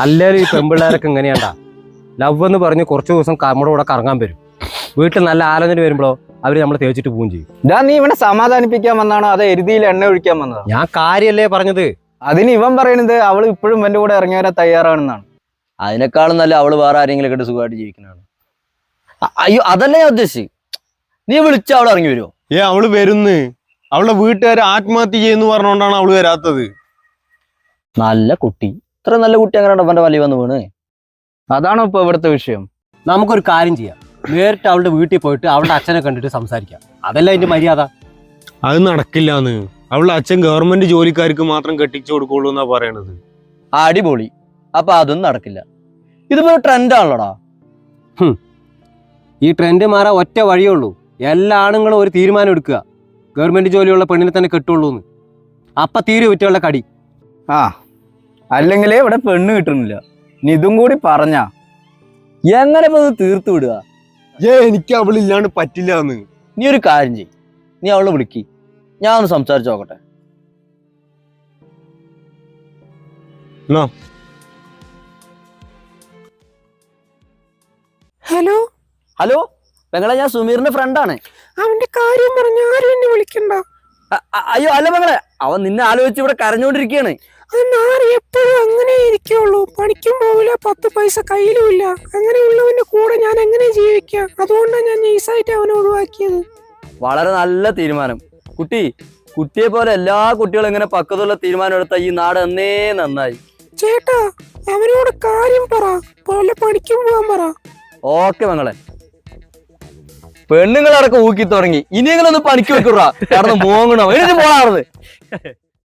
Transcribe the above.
അല്ലേലും ഈ പെമ്പിള്ളേരൊക്കെ എങ്ങനെയാണ്ടാ ലവ് എന്ന് പറഞ്ഞ് കുറച്ച് ദിവസം നമ്മുടെ കൂടെ കറങ്ങാൻ വരും. വീട്ടിൽ നല്ല ആലോചന വരുമ്പോഴോ അവര് നമ്മളെ തേച്ചിട്ട് പോവുകയും ചെയ്യും. നീ ഇവനെ സമാധാനിപ്പിക്കാൻ വന്നാണോ അതോ എരുതിയിൽ എണ്ണ ഒഴിക്കാൻ വന്നതോ? ഞാൻ കാര്യല്ലേ പറഞ്ഞത്. അതിന് ഇവൻ പറയുന്നത് അവള് ഇപ്പോഴും എന്റെ കൂടെ ഇറങ്ങി വരാൻ തയ്യാറാണെന്നാണ്. അതിനേക്കാളും നല്ല അവള് വേറെ ആരെങ്കിലും കേട്ട് സുഖമായിട്ട് ജീവിക്കുന്നതാണ്. അയ്യോ അതല്ലേ ഞാൻ ഉദ്ദേശിച്ചു. നീ വിളിച്ച അവൾ ഇറങ്ങി വരുമോ? അവള് വരുന്ന്. അവളുടെ വീട്ടുകാരെ ആത്മഹത്യ ചെയ്യുന്നു പറഞ്ഞോണ്ടാണ് അവള് വരാത്തത്. നല്ല കുട്ടി, ഇത്ര നല്ല കുട്ടി അങ്ങനെ അവന്റെ വലിയ വന്ന് വീണ്. അതാണോ ഇപ്പൊ ഇവിടുത്തെ വിഷയം? നമുക്കൊരു കാര്യം ചെയ്യാം, നേരിട്ട് അവളുടെ വീട്ടിൽ പോയിട്ട് അവളുടെ അച്ഛനെ കണ്ടിട്ട് സംസാരിക്കാം. അതല്ല അതിന്റെ മര്യാദ. അത് നടക്കില്ലാന്ന്. അവളുടെ അച്ഛൻ ഗവൺമെന്റ് ജോലിക്കാർക്ക് മാത്രം കെട്ടിച്ചു കൊടുക്കുള്ളൂ എന്നാ പറയണത്. അടിപൊളി. അപ്പൊ അതൊന്നും നടക്കില്ല. ഇതിപ്പോ ട്രെൻഡാണല്ലോടാ. ഈ ട്രെൻഡ് മാറാൻ ഒറ്റ വഴിയേ ഉള്ളൂ. എല്ലാ ആണുങ്ങളും ഒരു തീരുമാനം എടുക്കുക, ഗവൺമെന്റ് ജോലിയുള്ള പെണ്ണിനെ തന്നെ കെട്ടുള്ളൂ എന്ന്. അപ്പൊ തീരെ കുറ്റികളുടെ കടി. അല്ലെങ്കിലേ ഇവിടെ പെണ്ണ് കിട്ടുന്നില്ല. നീ ഇതും കൂടി പറഞ്ഞാ എങ്ങനെ ഇപ്പൊ ഇത് തീർത്തു വിടുക? എനിക്ക് അവളില്ലാണ്ട് പറ്റില്ല എന്ന്. നീ ഒരു കാര്യം ചെയ്യ്, നീ അവളെ വിളിക്ക്, ഞാൻ ഒന്ന് സംസാരിച്ചു നോക്കട്ടെ. ഹലോ ഹലോ പെങ്ങളെ, ഞാൻ സുമീറിന്റെ ഫ്രണ്ടാണ്. അവന്റെ കാര്യം പറഞ്ഞ ആരും എന്നെ വിളിക്കണ്ട. അയ്യോ അല്ല പെങ്ങളെ, അവൻ നിന്നെ ആലോചിച്ച് ഇവിടെ കരഞ്ഞോണ്ടിരിക്കുകയാണ്. എപ്പോഴും അങ്ങനെ ഇരിക്കുള്ളൂ. പണിക്കും പോവില്ല, 10 പൈസ കയ്യിലും ഇല്ല. അങ്ങനെയുള്ളവന്റെ കൂടെ ഞാൻ എങ്ങനെ ജീവിക്കാം? അതുകൊണ്ടാണ് ഞാൻ നൈസായിട്ട് അവനെ ഒഴിവാക്കിയത്. വളരെ നല്ല തീരുമാനം. കുട്ടിയെ പോലെ എല്ലാ കുട്ടികളും ഇങ്ങനെ പക്വതയുള്ള തീരുമാനം എടുത്ത ഈ നാട് എന്നേ നന്നായി. ചേട്ടാ, അവനോട് കാര്യം പറ, പോലെ പണിക്കും പോകാൻ പറ. ഓക്കെ പെങ്ങളെ. പെണ്ണുങ്ങളടക്കം ഊക്കി തുടങ്ങി. ഇനിയെങ്കിലും ഒന്ന് പണിക്ക് വെക്കുറാ. കാരണം മോങ്ങണോ, എനിക്ക് പോകാറുണ്ട്.